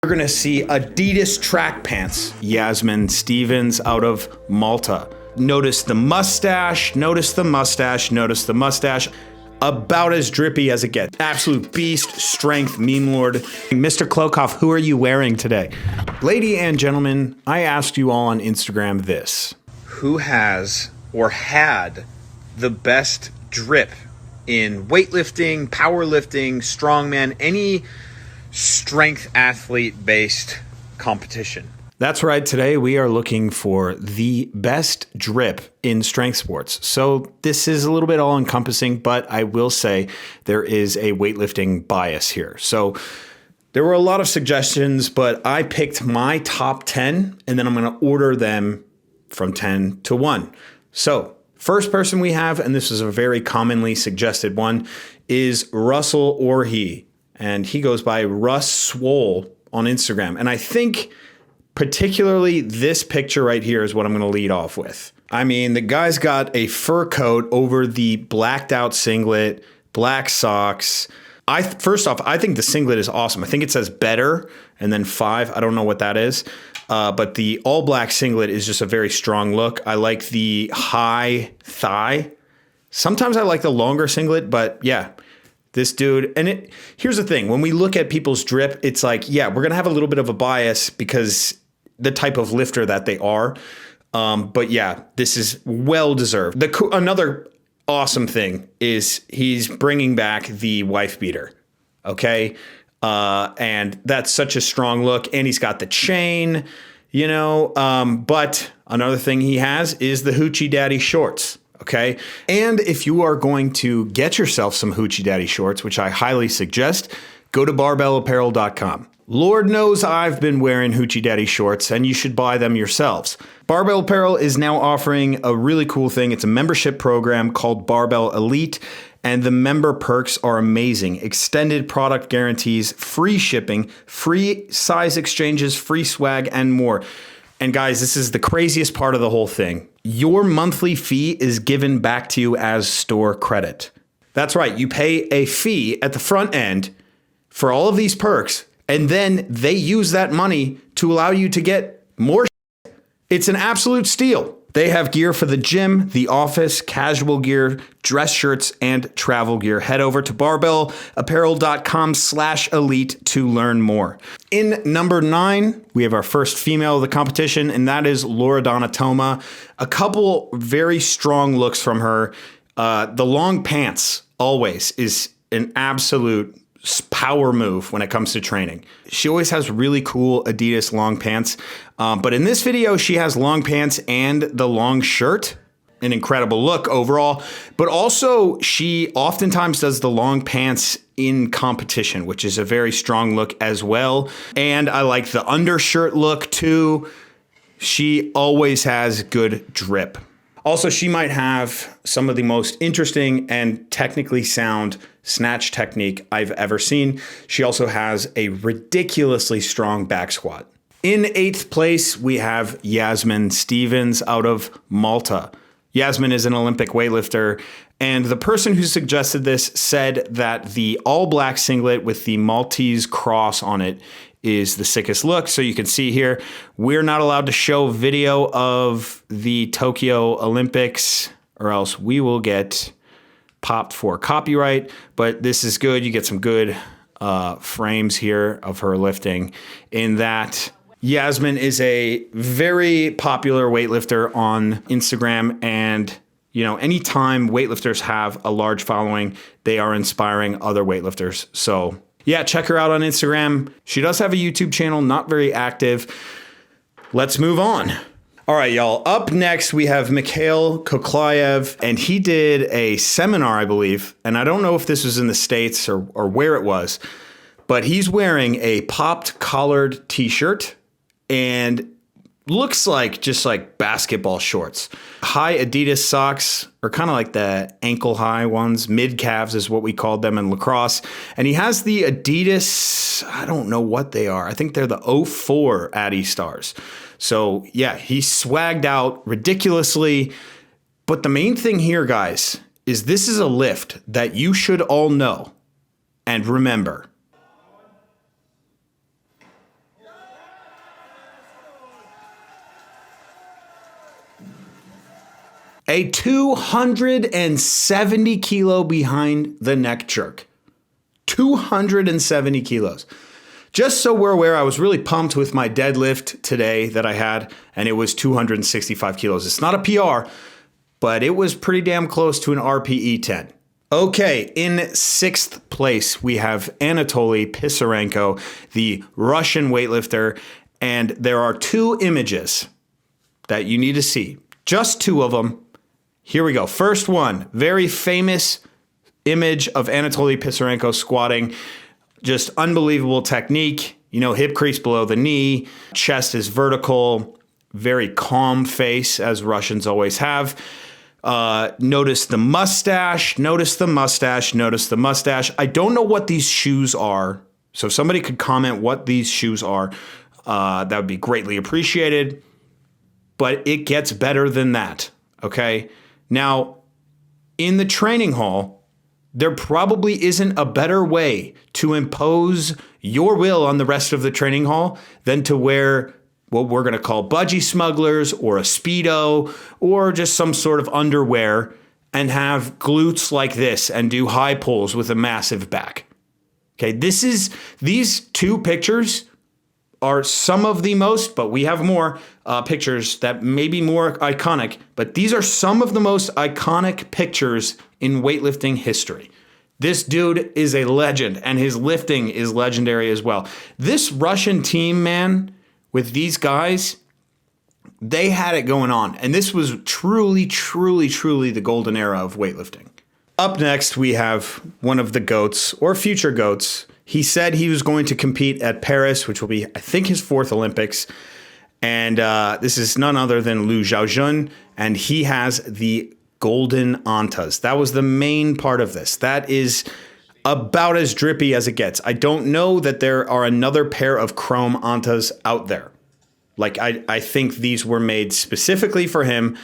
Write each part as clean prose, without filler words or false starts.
You're gonna see Adidas track pants. Yazmin Stevens out of Malta. Notice the mustache, notice the mustache, notice the mustache. About as drippy as it gets. Absolute beast, strength, meme lord. Mr. Klokov, who are you wearing today? Lady and gentlemen, I asked you all on Instagram this. Who has or had the best drip in weightlifting, powerlifting, strongman, any strength athlete based competition? That's right. Today we are looking for the best drip in strength sports. So this is a little bit all encompassing, but I will say there is a weightlifting bias here. So there were a lot of suggestions, but I picked my top 10 and then I'm going to order them from 10 to 1. So first person we have, and this is a very commonly suggested one, is Russel Orhii. And he goes by Russwole on Instagram. And I think particularly this picture right here is what I'm going to lead off with. I mean, the guy's got a fur coat over the blacked out singlet, black socks. First off, I think the singlet is awesome. I think it says better and then 5. I don't know what that is. But the all black singlet is just a very strong look. I like the high thigh. Sometimes I like the longer singlet, but yeah. This dude, and here's the thing, when we look at people's drip, it's like, yeah, we're going to have a little bit of a bias because the type of lifter that they are. But yeah, this is well deserved. Another awesome thing is he's bringing back the wife beater. Okay. And that's such a strong look. And he's got the chain, you know, but another thing he has is the Hoochie Daddy shorts. Okay. And if you are going to get yourself some Hoochie Daddy shorts, which I highly suggest, go to barbellapparel.com. Lord knows I've been wearing Hoochie Daddy shorts and you should buy them yourselves. Barbell Apparel is now offering a really cool thing. It's a membership program called Barbell Elite, and the member perks are amazing. Extended product guarantees, free shipping, free size exchanges, free swag, and more. And guys, this is the craziest part of the whole thing. Your monthly fee is given back to you as store credit. That's right. You pay a fee at the front end for all of these perks, and then they use that money to allow you to get more shit. It's an absolute steal. They have gear for the gym, the office, casual gear, dress shirts, and travel gear. Head over to barbellapparel.com/elite to learn more. In number 9, we have our first female of the competition, and that is Loredana Toma. A couple very strong looks from her. The long pants always is an absolute power move when it comes to training. She always has really cool Adidas long pants. But in this video, she has long pants and the long shirt. An incredible look overall. But also, she oftentimes does the long pants in competition, which is a very strong look as well. And I like the undershirt look too. She always has good drip. Also, she might have some of the most interesting and technically sound snatch technique I've ever seen. She also has a ridiculously strong back squat. In 8th place, we have Yazmin Stevens out of Malta. Yazmin is an Olympic weightlifter, and the person who suggested this said that the all black singlet with the Maltese cross on it is the sickest look. So you can see here, we're not allowed to show video of the Tokyo Olympics or else we will get popped for copyright, but this is good. You get some good frames here of her lifting. In that, Yazmin is a very popular weightlifter on Instagram, and you know, anytime weightlifters have a large following, they are inspiring other weightlifters. So yeah, check her out on Instagram. She does have a YouTube channel, not very active. Let's move on. All right, y'all. Up next, we have Mikhail, Koklyaev, and he did a seminar, I believe. And I don't know if this was in the States or where it was, but he's wearing a popped collared t-shirt and looks like just like basketball shorts. High Adidas socks are kind of like the ankle high ones. Mid calves is what we called them in lacrosse. And he has the Adidas, I don't know what they are. I think they're the 04 Adi Stars. So yeah, he swagged out ridiculously. But the main thing here, guys, is this is a lift that you should all know and remember. A 270 kilo behind the neck jerk. 270 kilos. Just so we're aware, I was really pumped with my deadlift today that I had, and it was 265 kilos. It's not a PR, but it was pretty damn close to an RPE 10. Okay, in 6th place, we have Anatoly Pisarenko, the Russian weightlifter, and there are 2 images that you need to see. Just 2 of them. Here we go. First one, very famous image of Anatoly Pisarenko squatting. Just unbelievable technique. Hip crease below the knee, chest is vertical, very calm face, as Russians always have. Notice the mustache, notice the mustache, notice the mustache. I don't know what these shoes are. So if somebody could comment what these shoes are, that would be greatly appreciated. But it gets better than that, okay? Now, in the training hall, there probably isn't a better way to impose your will on the rest of the training hall than to wear what we're going to call budgie smugglers or a Speedo or just some sort of underwear and have glutes like this and do high pulls with a massive back. Okay, these 2 pictures are some of the most, but we have more pictures that may be more iconic, but these are some of the most iconic pictures in weightlifting history. This dude is a legend, and his lifting is legendary as well. This Russian team, man, with these guys, they had it going on. And this was truly, truly, truly the golden era of weightlifting. Up next, we have one of the GOATs, or future GOATs. He said he was going to compete at Paris, which will be, I think, his 4th Olympics. And this is none other than Xiaojun, and he has the golden antas. That was the main part of this. That is about as drippy as it gets. I don't know that there are another pair of chrome antas out there. Like, I think these were made specifically for him,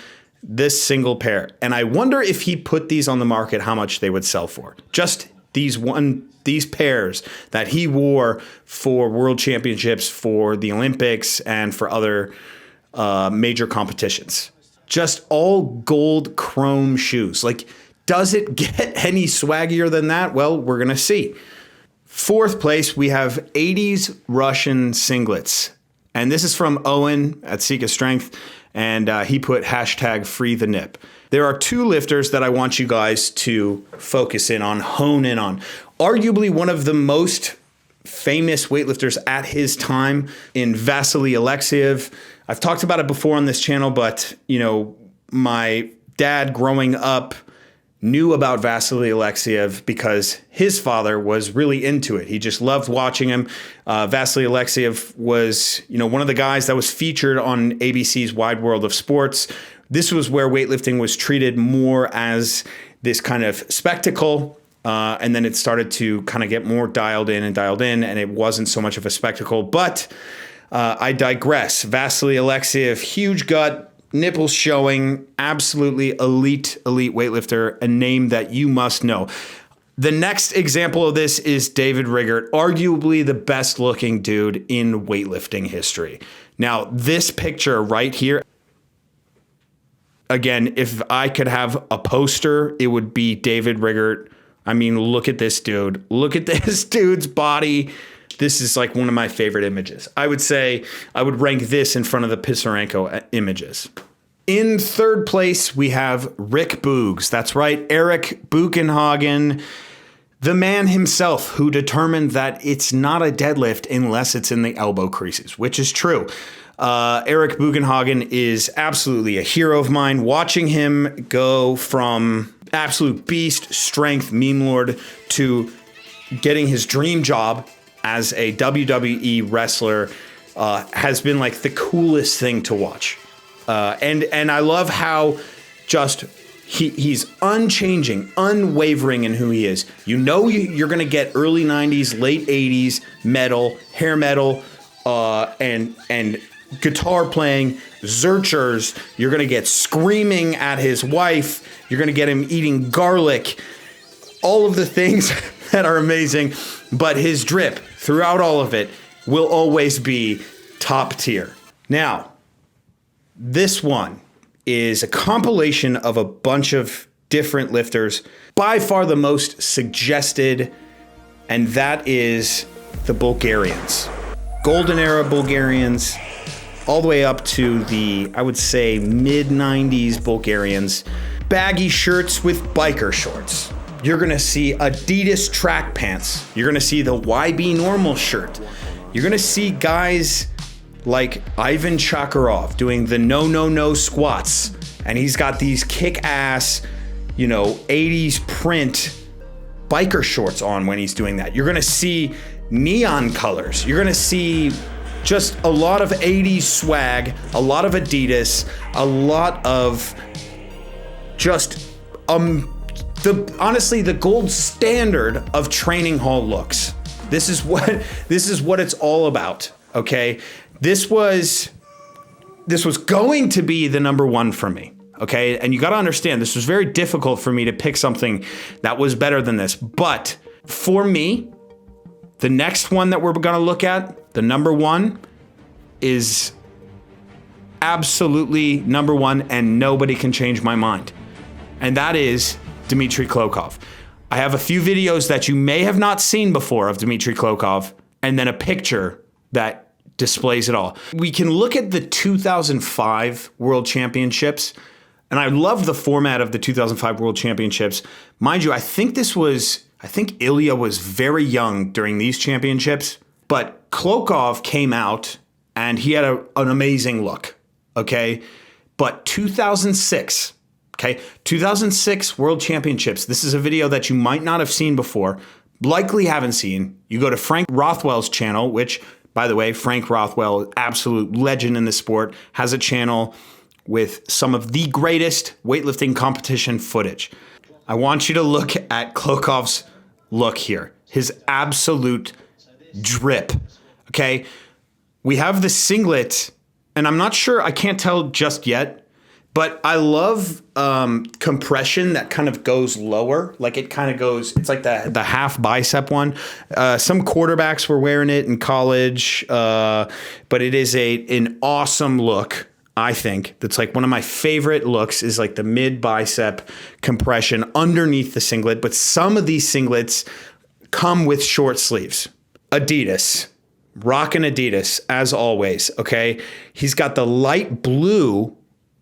this single pair. And I wonder if he put these on the market, how much they would sell for. Just these pairs that he wore for world championships, for the Olympics, and for other major competitions. Just all gold chrome shoes. Like, does it get any swaggier than that? Well, we're going to see. 4th place, we have 80s Russian singlets. And this is from Owen at Sika Strength. And he put #FreeTheNip. There are 2 lifters that I want you guys to focus in on, hone in on. Arguably one of the most famous weightlifters at his time in Vasily Alekseyev. I've talked about it before on this channel, but, my dad growing up knew about Vasily Alekseyev because his father was really into it. He just loved watching him. Vasily Alekseyev was, one of the guys that was featured on ABC's Wide World of Sports. This was where weightlifting was treated more as this kind of spectacle. And then it started to kind of get more dialed in, and it wasn't so much of a spectacle. But I digress. Vasily Alekseyev, huge gut, nipples showing, absolutely elite weightlifter, a name that you must know. The next example of this is David Rigert, arguably the best looking dude in weightlifting history. Now, this picture right here, again, if I could have a poster, it would be David Rigert. I mean, look at this dude. Look at this dude's body. This is like one of my favorite images. I would say I would rank this in front of the Pisarenko images. In 3rd place, we have Rick Boogs. That's right, Eric Bugenhagen, the man himself who determined that it's not a deadlift unless it's in the elbow creases, which is true. Eric Bugenhagen is absolutely a hero of mine. Watching him go from absolute beast, strength, meme lord, to getting his dream job as a WWE wrestler has been like the coolest thing to watch. And I love how just he's unchanging, unwavering in who he is. You're going to get early 90s, late 80s metal, hair metal, and guitar playing, zerchers. You're going to get screaming at his wife. You're going to get him eating garlic. All of the things that are amazing. But his drip throughout all of it will always be top tier. Now, this one is a compilation of a bunch of different lifters, by far the most suggested, and that is the Bulgarians. Golden era Bulgarians, all the way up to the, I would say, mid-90s Bulgarians. Baggy shirts with biker shorts. You're gonna see Adidas track pants. You're gonna see the YB normal shirt. You're gonna see guys like Ivan Chakarov doing the no squats. And he's got these kick-ass, 80s print biker shorts on when he's doing that. You're gonna see neon colors. You're gonna see just a lot of 80s swag, a lot of Adidas, a lot of just honestly the gold standard of training hall looks. This is what it's all about. Okay, this was going to be the number one for me. Okay, and you got to understand, this was very difficult for me to pick something that was better than this. But for me, the next one that we're going to look at, the number one, is absolutely number one, and nobody can change my mind. And that is Dmitry Klokov. I have a few videos that you may have not seen before of Dmitry Klokov, and then a picture that displays it all. We can look at the 2005 World Championships, and I love the format of the 2005 World Championships. Mind you, I think Ilya was very young during these championships, but Klokov came out and he had an amazing look, okay? But 2006 World Championships, this is a video that you might not have seen before, likely haven't seen. You go to Frank Rothwell's channel, which, by the way, Frank Rothwell, absolute legend in the sport, has a channel with some of the greatest weightlifting competition footage. I want you to look at Klokov's look here. His absolute drip, okay? We have the singlet, and I'm not sure, I can't tell just yet, but I love compression that kind of goes lower. Like it kind of goes, it's like the half bicep one. Some quarterbacks were wearing it in college, but it is an awesome look. I think that's like one of my favorite looks is like the mid bicep compression underneath the singlet. But some of these singlets come with short sleeves. Adidas, rockin' Adidas as always. Okay. He's got the light blue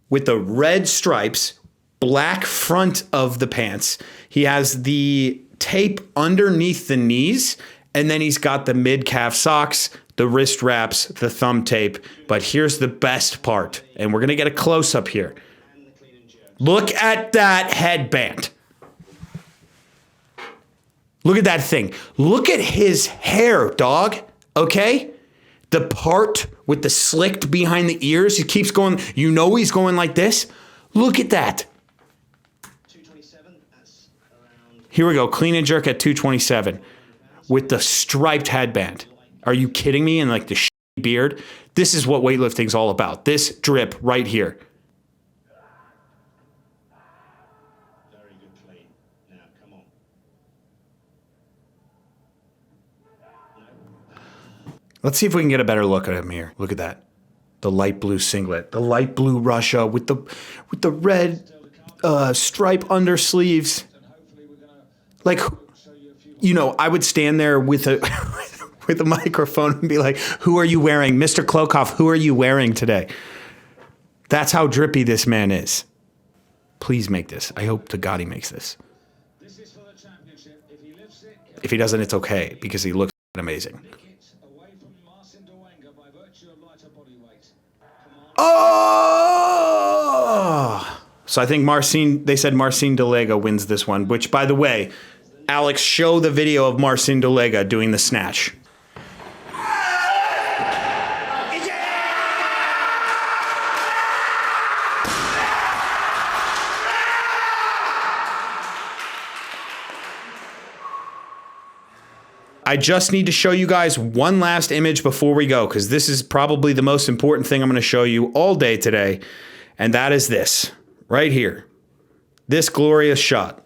with the red stripes, black front of the pants. He has the tape underneath the knees, and then he's got the mid calf socks, the wrist wraps, the thumb tape. But here's the best part, and we're gonna get a close up here. Look at that headband. Look at that thing. Look at his hair, dog, okay? The part with the slicked behind the ears, he keeps going, he's going like this. Look at that. Here we go, clean and jerk at 227 with the striped headband. Are you kidding me? And like the beard. This is what weightlifting's all about. This drip right here. Very good clean. Now, come on. Let's see if we can get a better look at him here. Look at that. The light blue singlet, the light blue Russia with the red stripe under sleeves. Like, I would stand there with a with a microphone and be like, "Who are you wearing, Mr. Klokov? Who are you wearing today?" That's how drippy this man is. Please make this. I hope to God he makes this. If he doesn't, it's okay because he looks amazing. Oh! So I think they said Marcin Delega wins this one, which, by the way, Alex, show the video of Marcin Delega doing the snatch. I just need to show you guys one last image before we go, because this is probably the most important thing I'm going to show you all day today, and that is this right here. This glorious shot.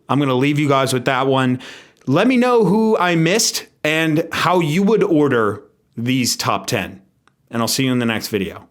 I'm going to leave you guys with that one. Let me know who I missed and how you would order these top 10, and I'll see you in the next video.